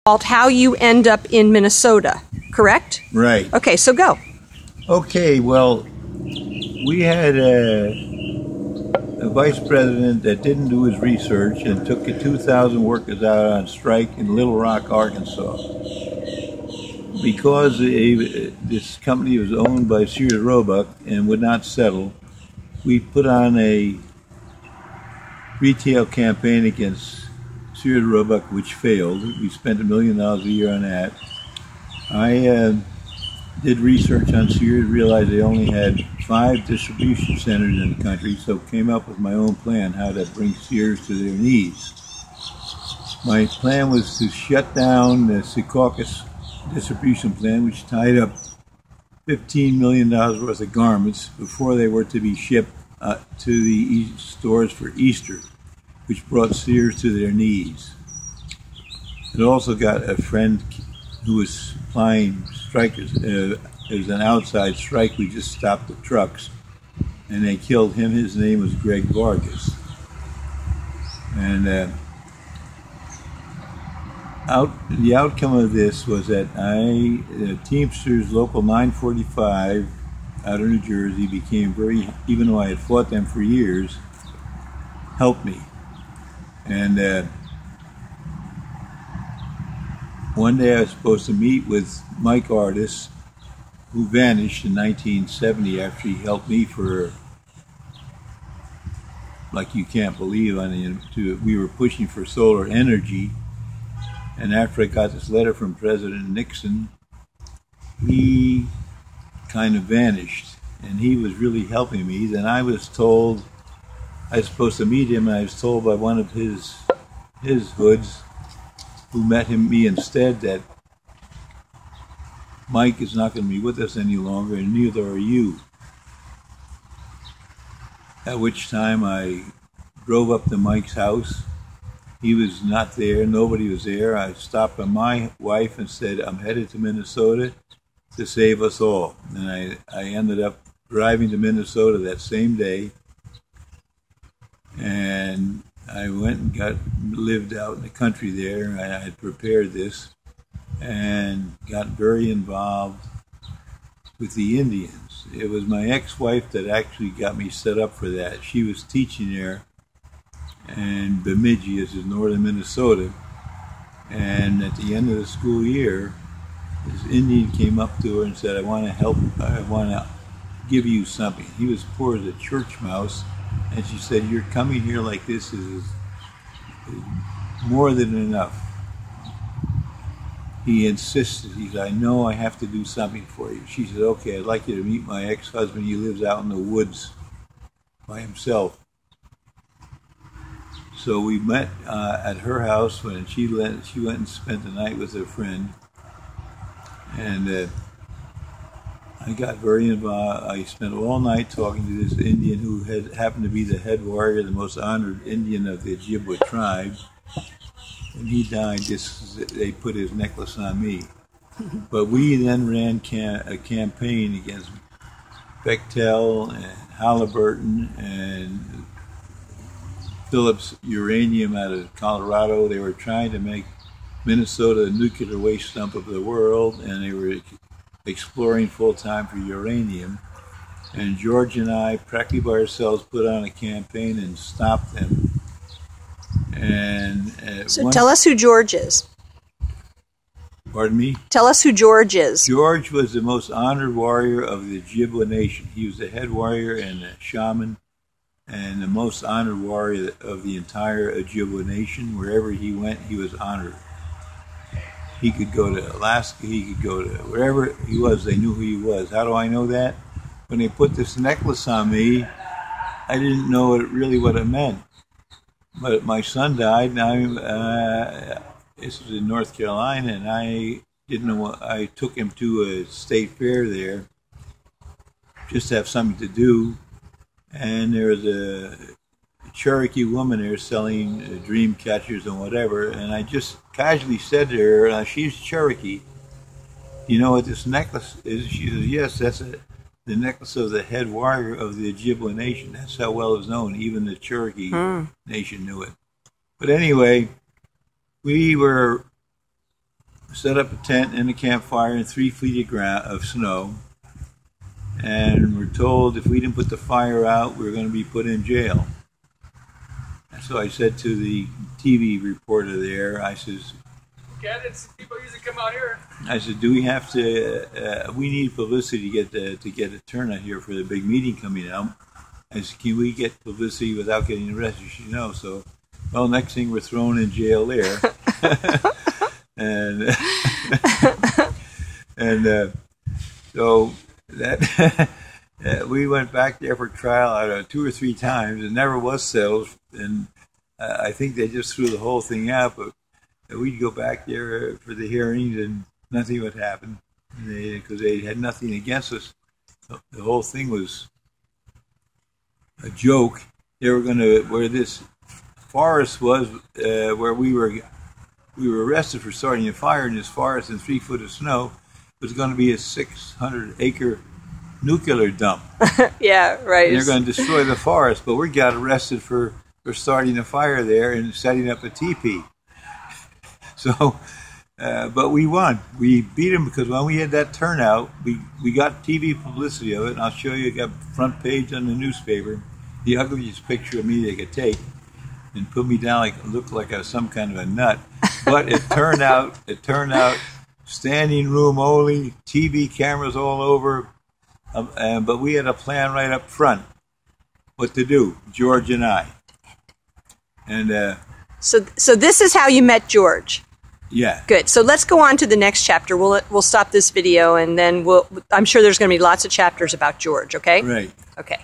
how you end up in Minnesota, correct? Right. Okay, so go. Okay, well, we had a vice president that didn't do his research and took 2,000 workers out on strike in Little Rock, Arkansas. Because this company was owned by Sears Roebuck and would not settle, we put on a retail campaign against Sears Roebuck, which failed. We spent $1 million a year on that. I did research on Sears, realized they only had 5 distribution centers in the country, so came up with my own plan how to bring Sears to their knees. My plan was to shut down the Secaucus distribution plant, which tied up $15 million worth of garments before they were to be shipped to the stores for Easter, which brought Sears to their knees. It also got a friend who was supplying strikers. It was an outside strike. We just stopped the trucks, and they killed him. His name was Greg Vargas. And the outcome of this was that Teamsters Local 945 out of New Jersey became even though I had fought them for years, helped me. And one day I was supposed to meet with Mike Artis, who vanished in 1970 after he helped me for, like you can't believe, we were pushing for solar energy. And after I got this letter from President Nixon, he kind of vanished. And he was really helping me. Then I was told I was supposed to meet him, and I was told by one of his hoods, who met me instead, that Mike is not going to be with us any longer, and neither are you. At which time I drove up to Mike's house. He was not there. Nobody was there. I stopped by my wife and said, I'm headed to Minnesota to save us all. And I ended up driving to Minnesota that same day. And I went and lived out in the country there. I had prepared this and got very involved with the Indians. It was my ex-wife that actually got me set up for that. She was teaching there in Bemidji, as in northern Minnesota. And at the end of the school year, this Indian came up to her and said, I want to help, I want to give you something. He was poor as a church mouse. And she said, you're coming here like this is more than enough. He insisted. He said, I know I have to do something for you. She said, okay, I'd like you to meet my ex-husband. He lives out in the woods by himself. So we met at her house when she went and spent the night with her friend. And I got very involved. I spent all night talking to this Indian who happened to be the head warrior, the most honored Indian of the Ojibwa tribe. When he died, they put his necklace on me. But we then ran a campaign against Bechtel and Halliburton and Phillips Uranium out of Colorado. They were trying to make Minnesota the nuclear waste dump of the world, and they were exploring full-time for uranium. And George and I, practically by ourselves, put on a campaign and stopped them. And so tell us who George is. Pardon me? Tell us who George is. George was the most honored warrior of the Ojibwa Nation. He was the head warrior and the shaman and the most honored warrior of the entire Ojibwa Nation. Wherever he went, he was honored. He could go to Alaska, he could go to wherever he was, they knew who he was. How do I know that? When they put this necklace on me, I didn't know really what it meant. But my son died, and this was in North Carolina, and I didn't know what, I took him to a state fair there just to have something to do. And there was a Cherokee woman there selling dream catchers and whatever, and I just casually said to her, she's Cherokee, you know what this necklace is? She says, yes, that's the necklace of the head warrior of the Ojibwa Nation. That's how well it was known. Even the Cherokee Nation knew it. But anyway, we were set up a tent and a campfire and 3 feet of ground of snow. And we're told if we didn't put the fire out, we were going to be put in jail. And so I said to the TV reporter there, I says, candidates, people usually come out here. I said, do we have to, we need publicity to get a turnout here for the big meeting coming out. I said, can we get publicity without getting arrested? She said, no. So, well, next thing we're thrown in jail there. and so that we went back there for trial 2 or 3 times. It never was settled. And I think they just threw the whole thing out. But we'd go back there for the hearings and nothing would happen because they had nothing against us. The whole thing was a joke. They were going to, where this forest was, where we were arrested for starting a fire in this forest in 3 foot of snow, was going to be a 600-acre nuclear dump. Yeah, right. And they're going to destroy the forest, but we got arrested for starting a fire there and setting up a teepee. So, but we won. We beat them because when we had that turnout, we got TV publicity of it, and I'll show you. Got front page on the newspaper, the ugliest picture of me they could take, and put me down looked like I was some kind of a nut. But it turned out standing room only, TV cameras all over. But we had a plan right up front what to do, George and I. And so this is how you met George. Yeah. Good. So let's go on to the next chapter. We'll stop this video, and then I'm sure there's going to be lots of chapters about George. Okay. Right. Okay.